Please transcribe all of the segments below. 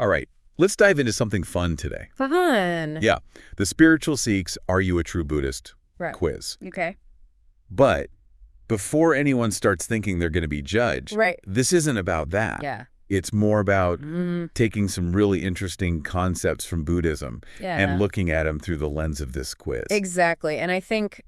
All right, let's dive into something fun today. Fun. Yeah, the Spiritual Seeks Are You a True Buddhist Right. quiz. Okay. But before anyone starts thinking they're going to be judged, Right. this isn't about that. Yeah. It's more about taking some really interesting concepts from Buddhism and looking at them through the lens of this quiz. Exactly. And I think,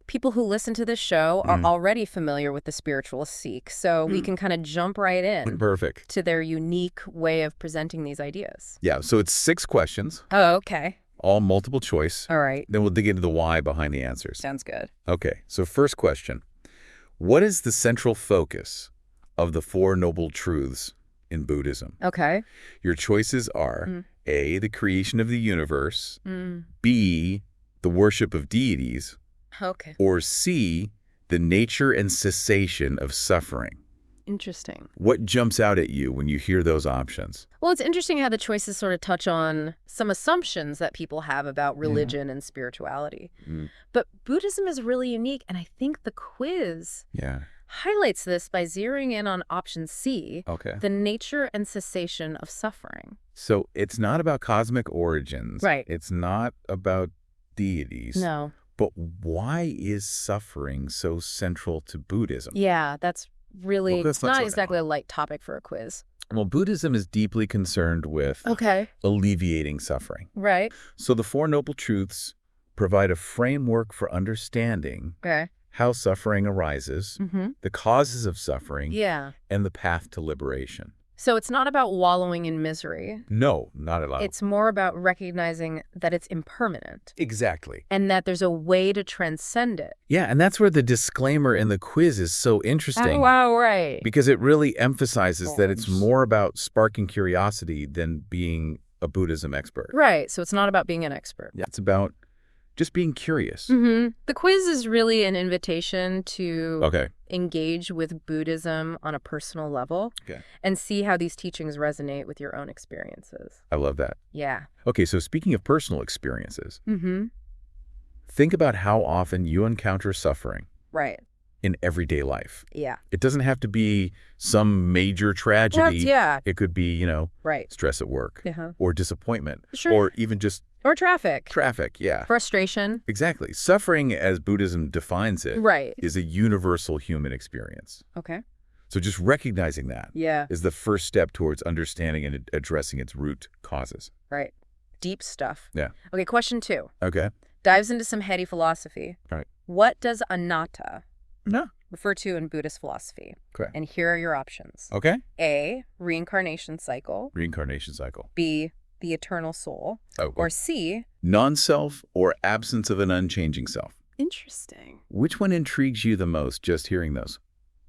people who listen to this show are already familiar with the spiritual seek, so we can kind of jump right in. Perfect. To their unique way of presenting these ideas. Yeah, so it's 6 questions. Oh, okay. All multiple choice. All right. Then we'll dig into the why behind the answers. Sounds good. Okay, so first question. What is the central focus of the Four Noble Truths in Buddhism? Okay. Your choices are A, the creation of the universe, B, the worship of deities, Okay. or C, the nature and cessation of suffering. Interesting. What jumps out at you when you hear those options? Well, it's interesting how the choices sort of touch on some assumptions that people have about religion and spirituality. But Buddhism is really unique, and I think the quiz highlights this by zeroing in on option C, the nature and cessation of suffering. So it's not about cosmic origins. Right. It's not about deities. No. But why is suffering so central to Buddhism? Yeah, that's really Let's not look exactly at a light topic for a quiz. Well, Buddhism is deeply concerned with alleviating suffering. Right. So the Four Noble Truths provide a framework for understanding how suffering arises, the causes of suffering, and the path to liberation. So it's not about wallowing in misery. No, not at all. It's more about recognizing that it's impermanent. Exactly. And that there's a way to transcend it. Yeah, and that's where the disclaimer in the quiz is so interesting. Oh, wow, right. Because it really emphasizes that it's more about sparking curiosity than being a Buddhism expert. Right, so it's not about being an expert. Yeah, it's about just being curious. The quiz is really an invitation to engage with Buddhism on a personal level and see how these teachings resonate with your own experiences. I love that. Yeah. Okay, so speaking of personal experiences, think about how often you encounter suffering in everyday life. Yeah. It doesn't have to be some major tragedy. It could be, stress at work or disappointment or even just or traffic. Traffic, yeah. Frustration. Exactly. Suffering, as Buddhism defines it, is a universal human experience. Okay. So just recognizing that is the first step towards understanding and addressing its root causes. Right. Deep stuff. Yeah. Okay, question 2. Okay. Dives into some heady philosophy. All right. What does anatta refer to in Buddhist philosophy? Okay. And here are your options. Okay. A, reincarnation cycle. Reincarnation cycle. B, the eternal soul. Or C, non-self or absence of an unchanging self. Interesting. Which one intrigues you the most just hearing those?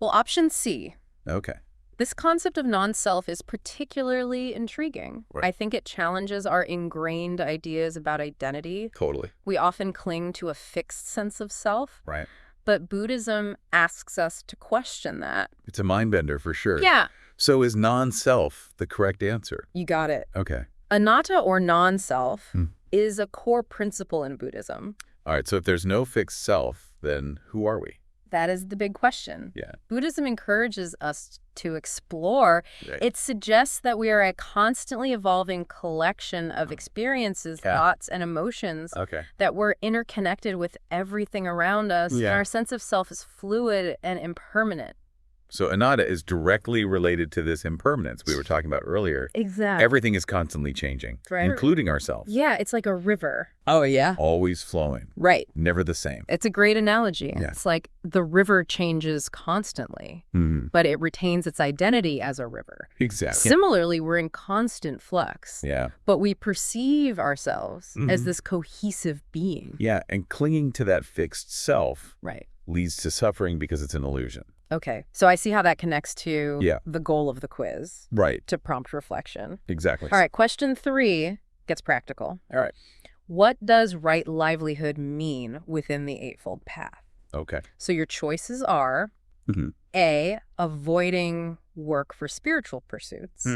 Well, option C. Okay. This concept of non-self is particularly intriguing. Right. I think it challenges our ingrained ideas about identity. Totally. We often cling to a fixed sense of self. Right. But Buddhism asks us to question that. It's a mind bender for sure. Yeah. So is non-self the correct answer? You got it. Okay. Anatta, or non-self, is a core principle in Buddhism. All right, so if there's no fixed self, then who are we? That is the big question. Yeah. Buddhism encourages us to explore. Right. It suggests that we are a constantly evolving collection of experiences, thoughts, and emotions, that we're interconnected with everything around us, and our sense of self is fluid and impermanent. So anatta is directly related to this impermanence we were talking about earlier. Exactly. Everything is constantly changing, including ourselves. Yeah, it's like a river. Oh, yeah? Always flowing. Right. Never the same. It's a great analogy. Yeah. It's like the river changes constantly, but it retains its identity as a river. Exactly. Similarly, we're in constant flux. Yeah. But we perceive ourselves as this cohesive being. Yeah, and clinging to that fixed self leads to suffering because it's an illusion. Okay, so I see how that connects to the goal of the quiz. Right. To prompt reflection. Exactly. All right, question 3 gets practical. All right. What does right livelihood mean within the Eightfold Path? Okay. So your choices are A, avoiding work for spiritual pursuits.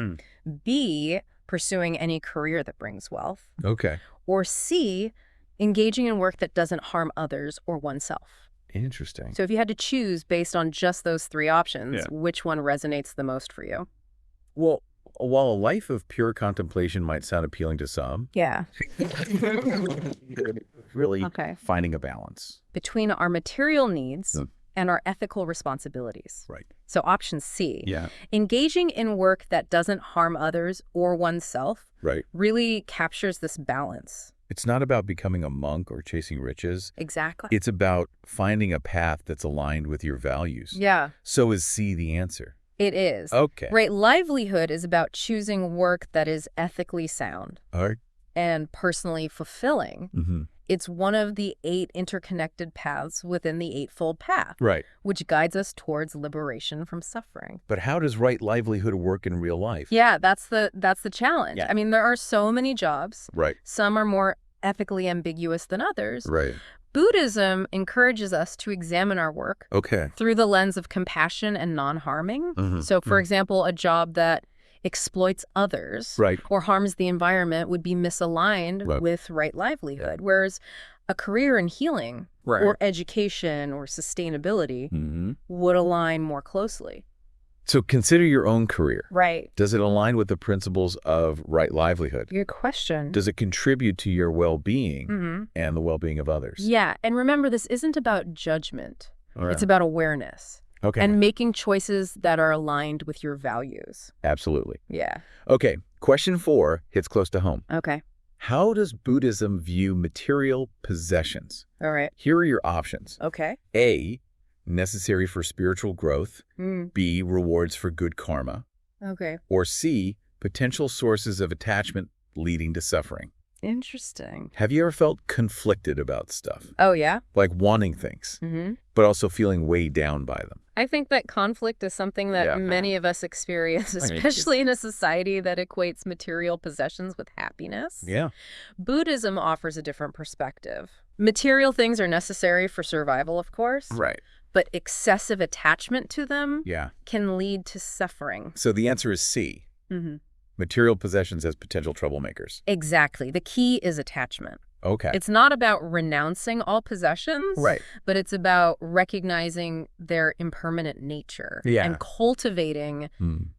B, pursuing any career that brings wealth. Okay. Or C, engaging in work that doesn't harm others or oneself. Interesting. So if you had to choose based on just those 3 options, which one resonates the most for you? Well, While a life of pure contemplation might sound appealing to some, yeah, really finding a balance between our material needs and our ethical responsibilities. Right. So option C, Yeah. engaging in work that doesn't harm others or oneself Right. really captures this balance. It's not about becoming a monk or chasing riches. Exactly. It's about finding a path that's aligned with your values. Yeah. So is C the answer? It is. Okay. Right. Livelihood is about choosing work that is ethically sound All right. and personally fulfilling. Mm-hmm. It's one of the 8 interconnected paths within the Eightfold Path, Right. which guides us towards liberation from suffering. But how does right livelihood work in real life? Yeah, that's the challenge. Yeah. I mean, there are so many jobs. Right. Some are more ethically ambiguous than others. Right. Buddhism encourages us to examine our work through the lens of compassion and non-harming. Mm-hmm. So, for example, a job that exploits others or harms the environment would be misaligned with right livelihood, whereas a career in healing or education or sustainability would align more closely. So consider your own career. Right. Does it align with the principles of right livelihood? Good question. Does it contribute to your well-being and the well-being of others? Yeah, and remember, this isn't about judgment. Right. It's about awareness. Okay. And making choices that are aligned with your values. Absolutely. Yeah. Okay, question 4 hits close to home. Okay. How does Buddhism view material possessions? All right. Here are your options. Okay. A, necessary for spiritual growth. B, rewards for good karma. Okay. Or C, potential sources of attachment leading to suffering. Interesting. Have you ever felt conflicted about stuff? Oh, yeah? Like wanting things, but also feeling weighed down by them? I think that conflict is something that many of us experience, especially in a society that equates material possessions with happiness. Yeah. Buddhism offers a different perspective. Material things are necessary for survival, of course. Right. But excessive attachment to them can lead to suffering. So the answer is C. Material possessions as potential troublemakers. Exactly. The key is attachment. Okay. It's not about renouncing all possessions, but it's about recognizing their impermanent nature and cultivating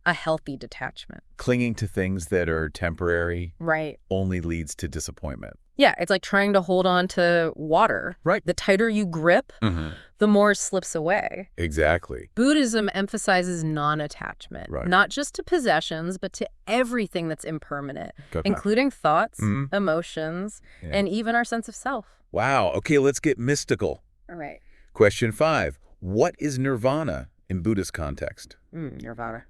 a healthy detachment. Clinging to things that are temporary only leads to disappointment. Yeah, it's like trying to hold on to water. Right. The tighter you grip, the more it slips away. Exactly. Buddhism emphasizes non-attachment, not just to possessions, but to everything that's impermanent, including thoughts, emotions, and even our sense of self. Wow. Okay, let's get mystical. All right. Question 5. What is nirvana in Buddhist context? Nirvana.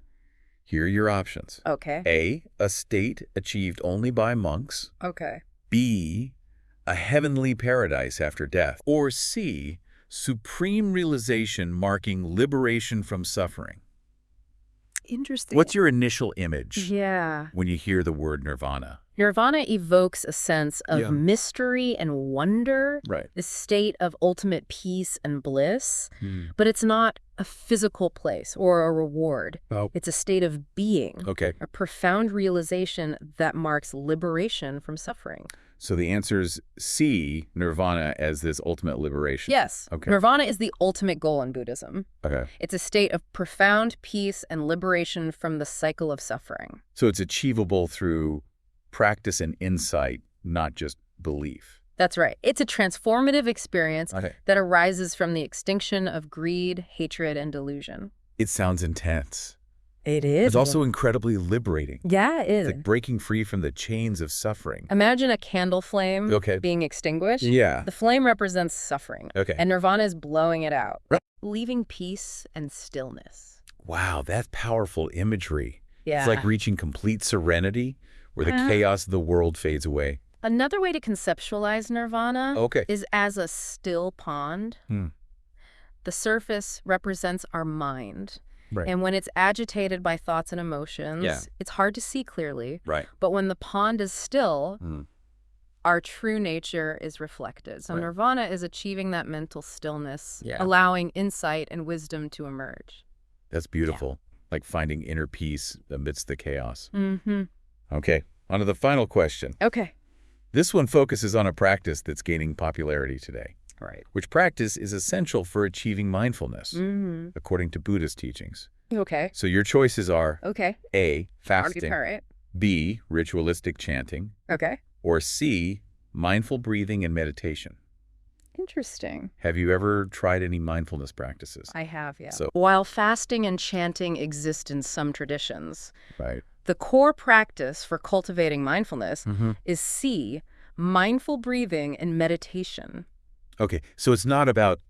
Here are your options. Okay. A, a state achieved only by monks. Okay. B, a heavenly paradise after death. Or C, supreme realization marking liberation from suffering. Interesting. What's your initial image when you hear the word nirvana? Nirvana evokes a sense of mystery and wonder, the state of ultimate peace and bliss, but it's not a physical place or a reward. It's a state of being, a profound realization that marks liberation from suffering. So the answer is C, nirvana as this ultimate liberation. Yes. Nirvana is the ultimate goal in Buddhism. It's a state of profound peace and liberation from the cycle of suffering. So it's achievable through practice and insight, not just belief. That's right. It's a transformative experience that arises from the extinction of greed, hatred, and delusion. It sounds intense. It is. It's also incredibly liberating. Yeah, it is. It's like breaking free from the chains of suffering. Imagine a candle flame being extinguished. Yeah. The flame represents suffering. And nirvana is blowing it out, leaving peace and stillness. Wow, that's powerful imagery. Yeah. It's like reaching complete serenity where the chaos of the world fades away. Another way to conceptualize nirvana is as a still pond. The surface represents our mind. And when it's agitated by thoughts and emotions, it's hard to see clearly. But when the pond is still, our true nature is reflected. So nirvana is achieving that mental stillness, allowing insight and wisdom to emerge. That's beautiful. Like finding inner peace amidst the chaos. Okay, on to the final question. This one focuses on a practice that's gaining popularity today. Which practice is essential for achieving mindfulness, according to Buddhist teachings. Okay. So your choices are A, fasting, All right. B, ritualistic chanting, Okay. or C, mindful breathing and meditation. Interesting. Have you ever tried any mindfulness practices? I have, yeah. So, while fasting and chanting exist in some traditions, right. the core practice for cultivating mindfulness is C, mindful breathing and meditation. Okay, so it's not about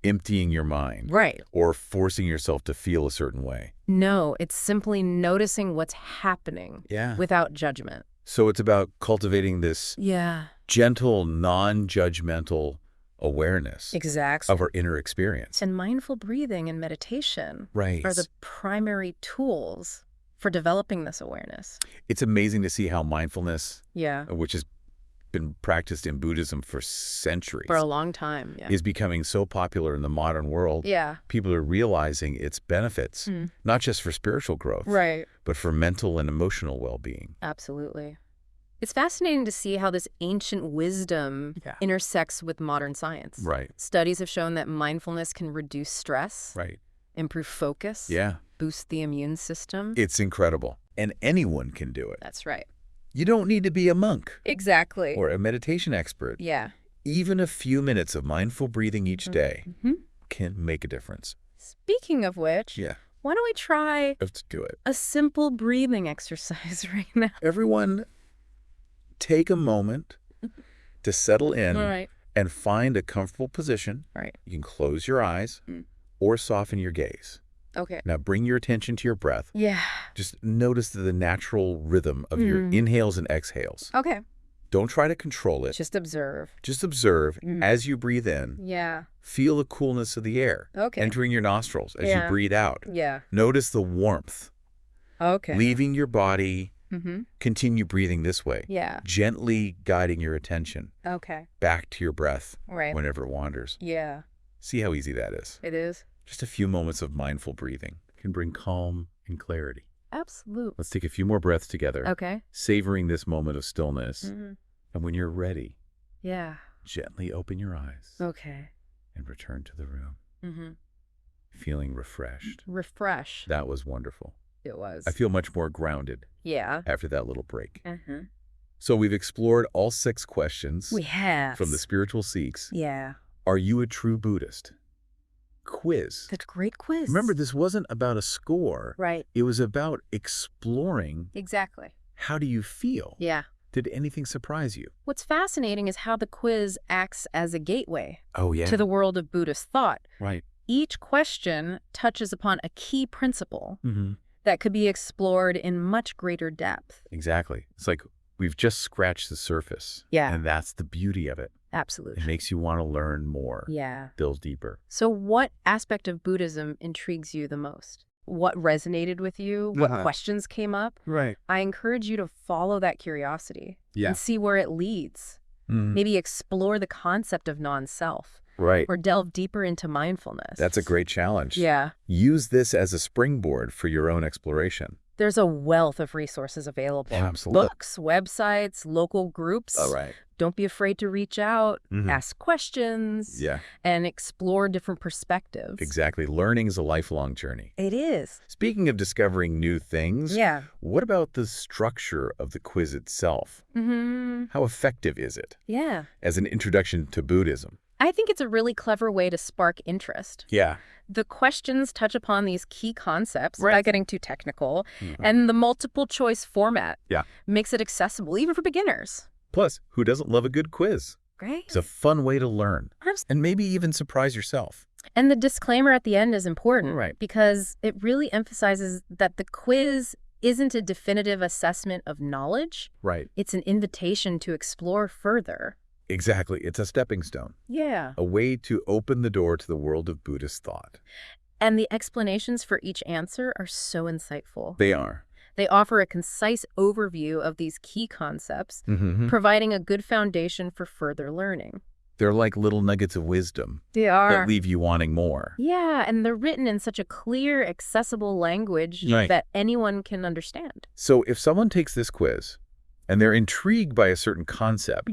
emptying your mind. Right. Or forcing yourself to feel a certain way. No, it's simply noticing what's happening without judgment. So it's about cultivating this gentle, non-judgmental awareness of our inner experience. And mindful breathing and meditation are the primary tools for developing this awareness. It's amazing to see how mindfulness, which has been practiced in Buddhism for centuries. For a long time, is becoming so popular in the modern world. People are realizing its benefits, not just for spiritual growth, but for mental and emotional well-being. Absolutely. It's fascinating to see how this ancient wisdom intersects with modern science. Studies have shown that mindfulness can reduce stress, improve focus, boost the immune system. It's incredible. And anyone can do it. That's right. You don't need to be a monk. Exactly. Or a meditation expert. Even a few minutes of mindful breathing each day can make a difference. Speaking of which, why don't we try Let's do it. A simple breathing exercise right now? Everyone, take a moment to settle in and find a comfortable position. You can close your eyes or soften your gaze. Now bring your attention to your breath. Just notice the natural rhythm of your inhales and exhales. Don't try to control it. Just observe. Just observe as you breathe in. Feel the coolness of the air entering your nostrils as you breathe out. Notice the warmth. Leaving your body. Continue breathing this way. Gently guiding your attention back to your breath whenever it wanders. See how easy that is. It is. Just a few moments of mindful breathing can bring calm and clarity. Absolutely. Let's take a few more breaths together. Savoring this moment of stillness. And when you're ready, gently open your eyes. And return to the room. Feeling refreshed. That was wonderful. It was. I feel much more grounded. After that little break. So we've explored all 6 questions. We have. From the spiritual Sikhs. Are you a true Buddhist? Quiz. That's a great quiz. Remember, this wasn't about a score. It was about exploring. Exactly. How do you feel? Did anything surprise you? What's fascinating is how the quiz acts as a gateway to the world of Buddhist thought. Each question touches upon a key principle that could be explored in much greater depth. Exactly. It's like we've just scratched the surface. And that's the beauty of it. Absolutely. It makes you want to learn more. Build deeper. So what aspect of Buddhism intrigues you the most? What resonated with you? What questions came up? I encourage you to follow that curiosity and see where it leads. Maybe explore the concept of non-self. Or delve deeper into mindfulness. That's a great challenge. Use this as a springboard for your own exploration. There's a wealth of resources available. Absolutely. Books, websites, local groups. Don't be afraid to reach out, ask questions, and explore different perspectives. Exactly. Learning is a lifelong journey. It is. Speaking of discovering new things, what about the structure of the quiz itself? How effective is it? As an introduction to Buddhism? I think it's a really clever way to spark interest. The questions touch upon these key concepts without getting too technical, and the multiple choice format makes it accessible even for beginners. Plus, who doesn't love a good quiz? It's a fun way to learn and maybe even surprise yourself. And the disclaimer at the end is important because it really emphasizes that the quiz isn't a definitive assessment of knowledge. It's an invitation to explore further. Exactly. It's a stepping stone. A way to open the door to the world of Buddhist thought. And the explanations for each answer are so insightful. They are. They offer a concise overview of these key concepts, providing a good foundation for further learning. They're like little nuggets of wisdom. They are. That leave you wanting more. And they're written in such a clear, accessible language that anyone can understand. So if someone takes this quiz and they're intrigued by a certain concept,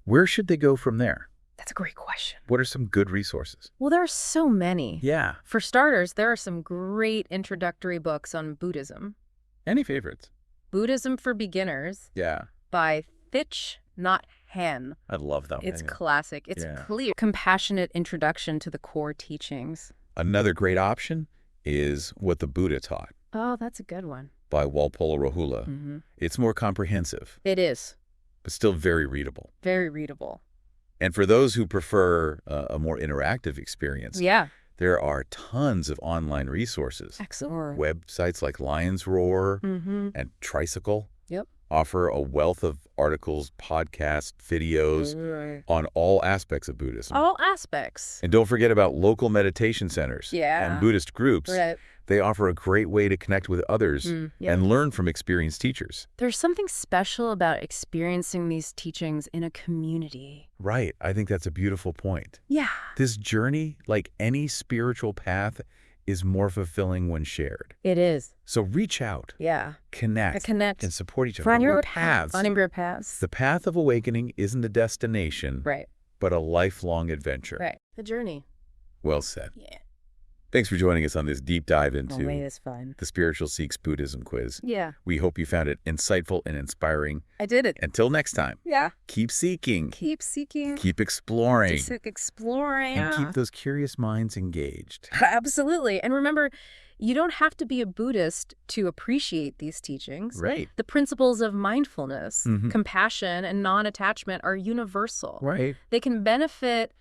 where should they go from there? That's a great question. What are some good resources? Well, there are so many. Yeah. For starters, there are some great introductory books on Buddhism. Any favorites? Buddhism for Beginners. Yeah. By Thich Nhat Hanh. I love that one. It's classic. It's clear. Compassionate introduction to the core teachings. Another great option is What the Buddha Taught. Oh, that's a good one. By Walpola Rahula. It's more comprehensive. It is. But still very readable. Very readable. And for those who prefer a more interactive experience, there are tons of online resources. Excellent. Websites like Lion's Roar and Tricycle offer a wealth of articles, podcasts, videos on all aspects of Buddhism. All aspects. And don't forget about local meditation centers and Buddhist groups. Right. They offer a great way to connect with others and learn from experienced teachers. There's something special about experiencing these teachings in a community. Right. I think that's a beautiful point. Yeah. This journey, like any spiritual path, is more fulfilling when shared. It is. So reach out. Yeah. Connect. And support each other. Find your paths. Finding your paths. The path of awakening isn't a destination, but a lifelong adventure. Right. The journey. Well said. Yeah. Thanks for joining us on this deep dive into the Spiritual Seek's Buddhism quiz. Yeah. We hope you found it insightful and inspiring. I did it. Until next time. Yeah. Keep seeking. Keep seeking. Keep exploring. Keep exploring. And keep those curious minds engaged. Absolutely. And remember, you don't have to be a Buddhist to appreciate these teachings. Right. The principles of mindfulness, compassion, and non-attachment are universal. Right. They can benefit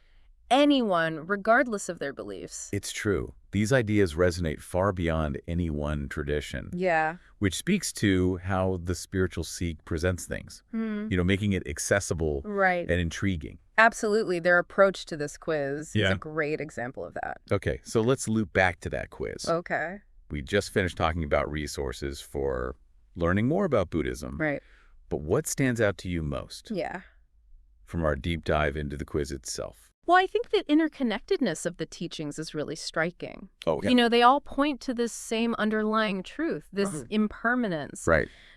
anyone, regardless of their beliefs. It's true. These ideas resonate far beyond any one tradition. Yeah. Which speaks to how the spiritual seek presents things. Making it accessible and intriguing. Absolutely. Their approach to this quiz is a great example of that. Okay, so let's loop back to that quiz. Okay. We just finished talking about resources for learning more about Buddhism. Right. But what stands out to you most? Yeah. From our deep dive into the quiz itself? Well, I think the interconnectedness of the teachings is really striking. Oh, yeah. They all point to this same underlying truth, this impermanence,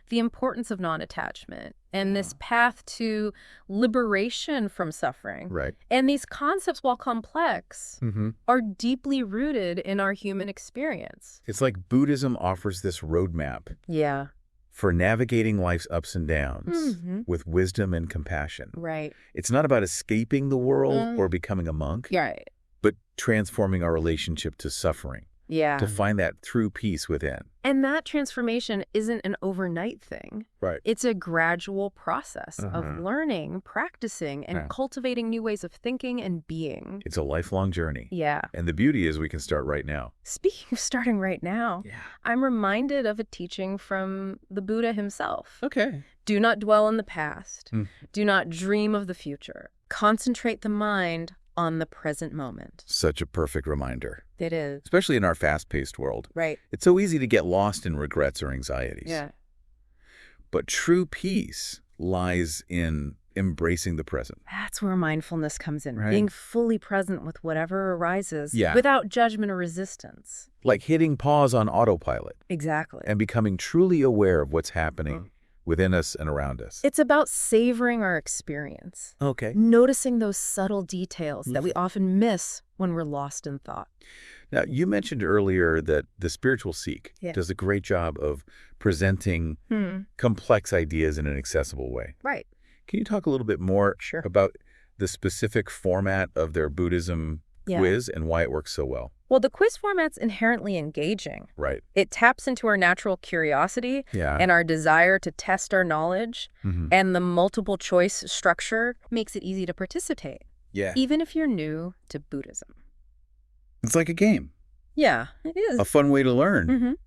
the importance of non-attachment, and this path to liberation from suffering. Right. And these concepts, while complex, are deeply rooted in our human experience. It's like Buddhism offers this roadmap. Yeah. For navigating life's ups and downs with wisdom and compassion. Right. It's not about escaping the world or becoming a monk, Right. but transforming our relationship to suffering. Yeah. To find that true peace within. And that transformation isn't an overnight thing. Right. It's a gradual process of learning, practicing, and cultivating new ways of thinking and being. It's a lifelong journey. Yeah. And the beauty is we can start right now. Speaking of starting right now, I'm reminded of a teaching from the Buddha himself. Okay. Do not dwell on the past. Do not dream of the future. Concentrate the mind on the present moment. Such a perfect reminder. It is. Especially in our fast-paced world. Right. It's so easy to get lost in regrets or anxieties. Yeah. But true peace lies in embracing the present. That's where mindfulness comes in. Right. Being fully present with whatever arises Yeah. without judgment or resistance. Like hitting pause on autopilot. Exactly. And becoming truly aware of what's happening within us and around us. It's about savoring our experience. Okay. Noticing those subtle details that we often miss when we're lost in thought. Now, you mentioned earlier that the spiritual seek does a great job of presenting complex ideas in an accessible way. Right. Can you talk a little bit more about the specific format of their Buddhism quiz and why it works so well? Well, the quiz format's inherently engaging. Right. It taps into our natural curiosity and our desire to test our knowledge, and the multiple choice structure makes it easy to participate. Yeah. Even if you're new to Buddhism. It's like a game. Yeah, it is. A fun way to learn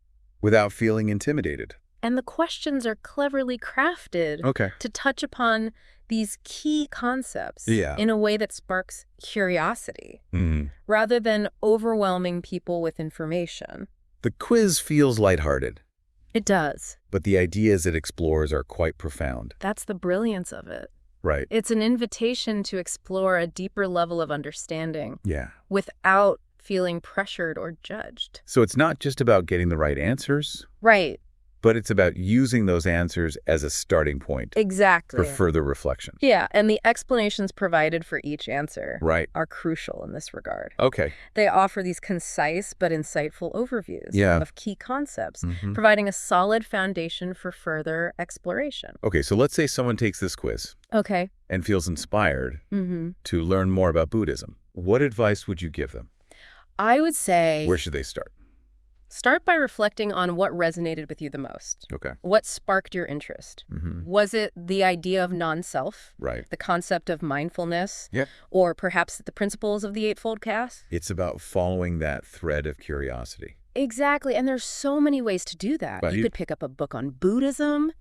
without feeling intimidated. And the questions are cleverly crafted to touch upon these key concepts in a way that sparks curiosity rather than overwhelming people with information. The quiz feels lighthearted. It does. But the ideas it explores are quite profound. That's the brilliance of it. Right. It's an invitation to explore a deeper level of understanding without feeling pressured or judged. So it's not just about getting the right answers. Right. But it's about using those answers as a starting point. Exactly. For further reflection. Yeah, and the explanations provided for each answer are crucial in this regard. Okay. They offer these concise but insightful overviews of key concepts, providing a solid foundation for further exploration. Okay, so let's say someone takes this quiz. Okay. And feels inspired to learn more about Buddhism. What advice would you give them? I would say... Where should they start? Start by reflecting on what resonated with you the most. Okay. What sparked your interest? Was it the idea of non-self? Right. The concept of mindfulness? Yeah. Or perhaps the principles of the Eightfold Path? It's about following that thread of curiosity. Exactly. And there's so many ways to do that. Right. You could pick up a book on Buddhism,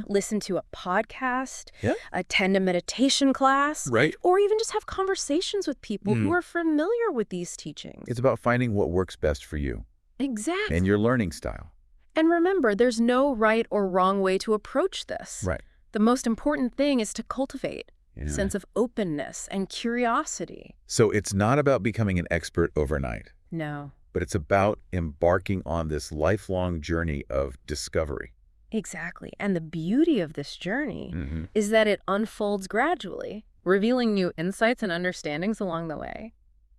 listen to a podcast, attend a meditation class, or even just have conversations with people who are familiar with these teachings. It's about finding what works best for you. Exactly. And your learning style. And remember, there's no right or wrong way to approach this. Right. The most important thing is to cultivate a sense of openness and curiosity. So it's not about becoming an expert overnight. No. But it's about embarking on this lifelong journey of discovery. Exactly. And the beauty of this journey is that it unfolds gradually, revealing new insights and understandings along the way.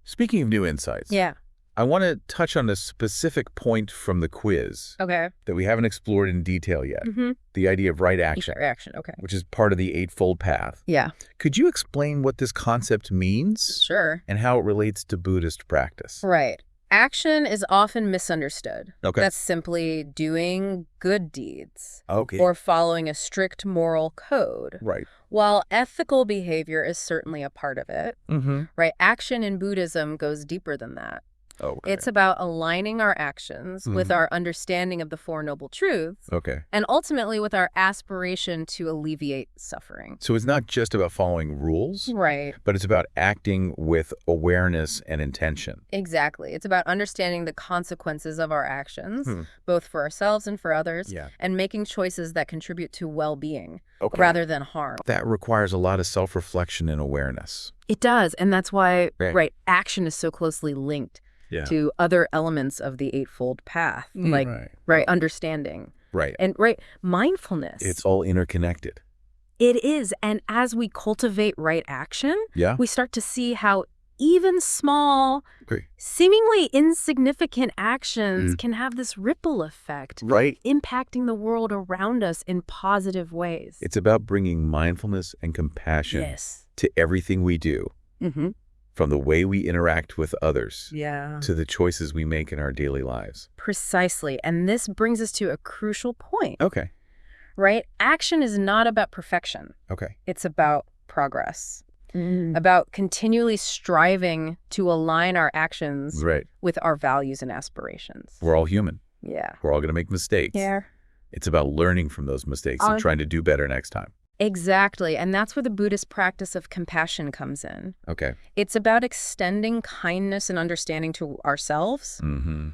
Speaking of new insights. Yeah. I want to touch on a specific point from the quiz that we haven't explored in detail yet. The idea of right action. Right action, okay. Which is part of the Eightfold Path. Yeah. Could you explain what this concept means? Sure. And how it relates to Buddhist practice? Right. Action is often misunderstood. Okay. That's simply doing good deeds. Okay. Or following a strict moral code. Right. While ethical behavior is certainly a part of it, right? Action in Buddhism goes deeper than that. Okay. It's about aligning our actions with our understanding of the Four Noble Truths. Okay. And ultimately with our aspiration to alleviate suffering. So it's not just about following rules. Right. But it's about acting with awareness and intention. Exactly. It's about understanding the consequences of our actions, both for ourselves and for others, and making choices that contribute to well-being rather than harm. That requires a lot of self-reflection and awareness. It does. And that's why, action is so closely linked to other elements of the Eightfold Path, like understanding. Right. And mindfulness. It's all interconnected. It is. And as we cultivate right action, we start to see how even small, seemingly insignificant actions can have this ripple effect, impacting the world around us in positive ways. It's about bringing mindfulness and compassion to everything we do. From the way we interact with others to the choices we make in our daily lives. Precisely. And this brings us to a crucial point. Okay. Right? Action is not about perfection. Okay. It's about progress. About continually striving to align our actions with our values and aspirations. We're all human. Yeah. We're all going to make mistakes. Yeah. It's about learning from those mistakes and trying to do better next time. Exactly. And that's where the Buddhist practice of compassion comes in. Okay. It's about extending kindness and understanding to ourselves,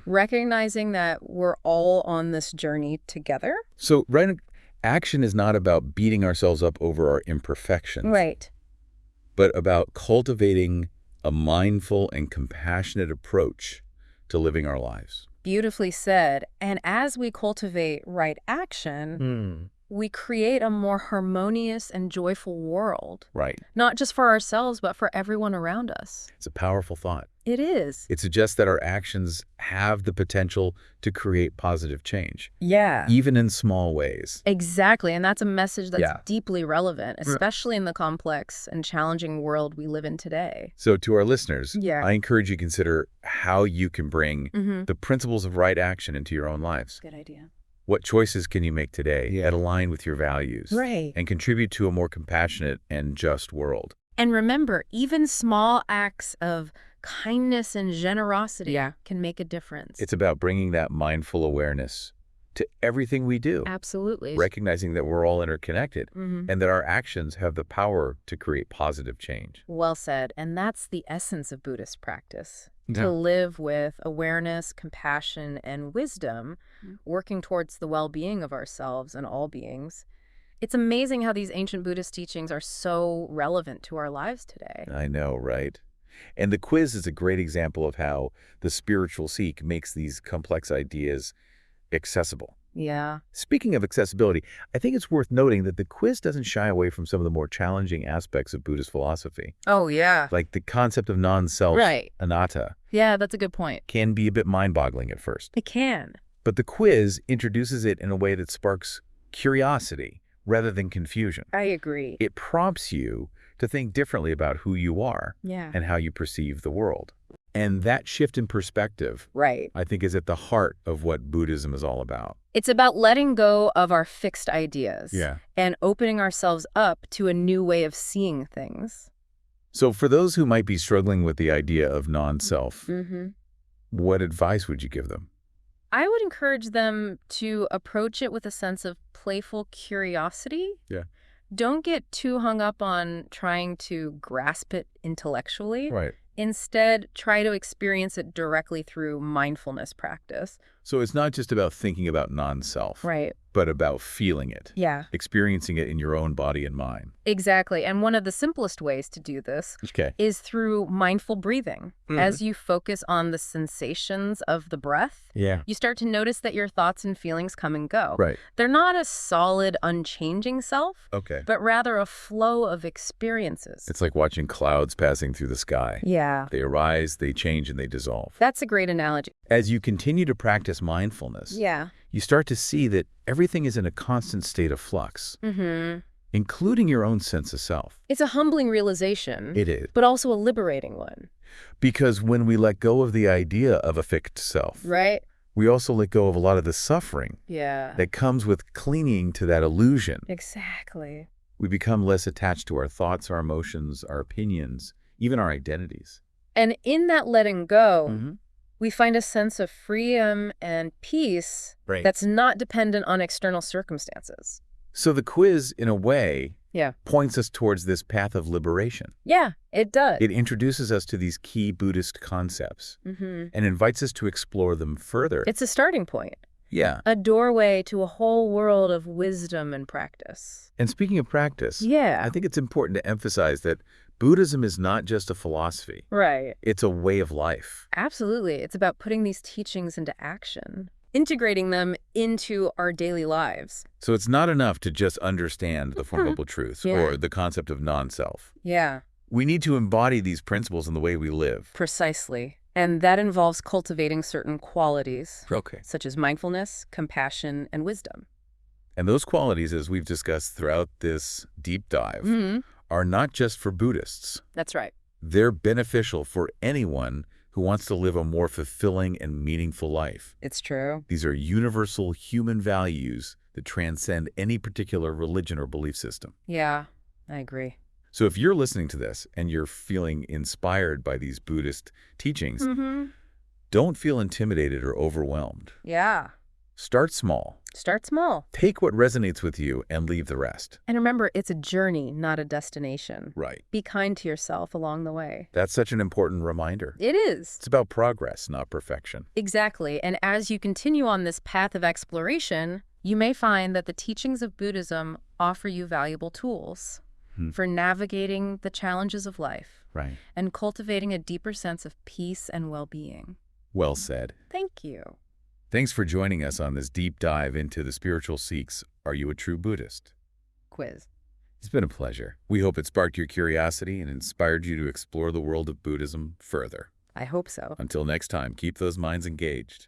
recognizing that we're all on this journey together. So action is not about beating ourselves up over our imperfections. Right. But about cultivating a mindful and compassionate approach to living our lives. Beautifully said. And as we cultivate right action, we create a more harmonious and joyful world. Right. Not just for ourselves, but for everyone around us. It's a powerful thought. It is. It suggests that our actions have the potential to create positive change. Yeah. Even in small ways. Exactly. And that's a message that's deeply relevant, especially in the complex and challenging world we live in today. So to our listeners, I encourage you to consider how you can bring the principles of right action into your own lives. Good idea. What choices can you make today that align with your values and contribute to a more compassionate and just world? And remember, even small acts of kindness and generosity can make a difference. It's about bringing that mindful awareness to everything we do. Absolutely. Recognizing that we're all interconnected and that our actions have the power to create positive change. Well said. And that's the essence of Buddhist practice. To live with awareness, compassion, and wisdom, working towards the well-being of ourselves and all beings. It's amazing how these ancient Buddhist teachings are so relevant to our lives today. I know, right? And the quiz is a great example of how the spiritual seek makes these complex ideas accessible. Yeah. Speaking of accessibility, I think it's worth noting that the quiz doesn't shy away from some of the more challenging aspects of Buddhist philosophy. Oh, yeah. Like the concept of non-self, right. anatta. Yeah, that's a good point. Can be a bit mind-boggling at first. It can. But the quiz introduces it in a way that sparks curiosity rather than confusion. I agree. It prompts you to think differently about who you are and how you perceive the world. And that shift in perspective, I think, is at the heart of what Buddhism is all about. It's about letting go of our fixed ideas and opening ourselves up to a new way of seeing things. So for those who might be struggling with the idea of non-self, what advice would you give them? I would encourage them to approach it with a sense of playful curiosity. Yeah. Don't get too hung up on trying to grasp it intellectually. Right. Instead, try to experience it directly through mindfulness practice. So it's not just about thinking about non-self, but about feeling it, experiencing it in your own body and mind. Exactly. And one of the simplest ways to do this is through mindful breathing. As you focus on the sensations of the breath, you start to notice that your thoughts and feelings come and go. They're not a solid, unchanging self, but rather a flow of experiences. It's like watching clouds passing through the sky. Yeah. They arise, they change, and they dissolve. That's a great analogy. As you continue to practice mindfulness, you start to see that everything is in a constant state of flux, including your own sense of self. It's a humbling realization. It is. But also a liberating one. Because when we let go of the idea of a fixed self, we also let go of a lot of the suffering that comes with clinging to that illusion. Exactly. We become less attached to our thoughts, our emotions, our opinions, even our identities. And in that letting go, we find a sense of freedom and peace that's not dependent on external circumstances. So the quiz, in a way, points us towards this path of liberation. Yeah, it does. It introduces us to these key Buddhist concepts and invites us to explore them further. It's a starting point. Yeah. A doorway to a whole world of wisdom and practice. And speaking of practice, I think it's important to emphasize that Buddhism is not just a philosophy. It's a way of life. Absolutely. It's about putting these teachings into action, integrating them into our daily lives. So it's not enough to just understand the Four Noble Truths or the concept of non-self. We need to embody these principles in the way we live. Precisely. And that involves cultivating certain qualities, such as mindfulness, compassion, and wisdom. And those qualities, as we've discussed throughout this deep dive, are not just for Buddhists. That's right. They're beneficial for anyone who wants to live a more fulfilling and meaningful life. It's true. These are universal human values that transcend any particular religion or belief system. Yeah, I agree. So if you're listening to this and you're feeling inspired by these Buddhist teachings, don't feel intimidated or overwhelmed. Start small. Start small. Take what resonates with you and leave the rest. And remember, it's a journey, not a destination. Right. Be kind to yourself along the way. That's such an important reminder. It is. It's about progress, not perfection. Exactly. And as you continue on this path of exploration, you may find that the teachings of Buddhism offer you valuable tools for navigating the challenges of life and cultivating a deeper sense of peace and well-being. Well said. Thank you. Thanks for joining us on this deep dive into the spiritual seeks. Are you a true Buddhist? Quiz. It's been a pleasure. We hope it sparked your curiosity and inspired you to explore the world of Buddhism further. I hope so. Until next time, keep those minds engaged.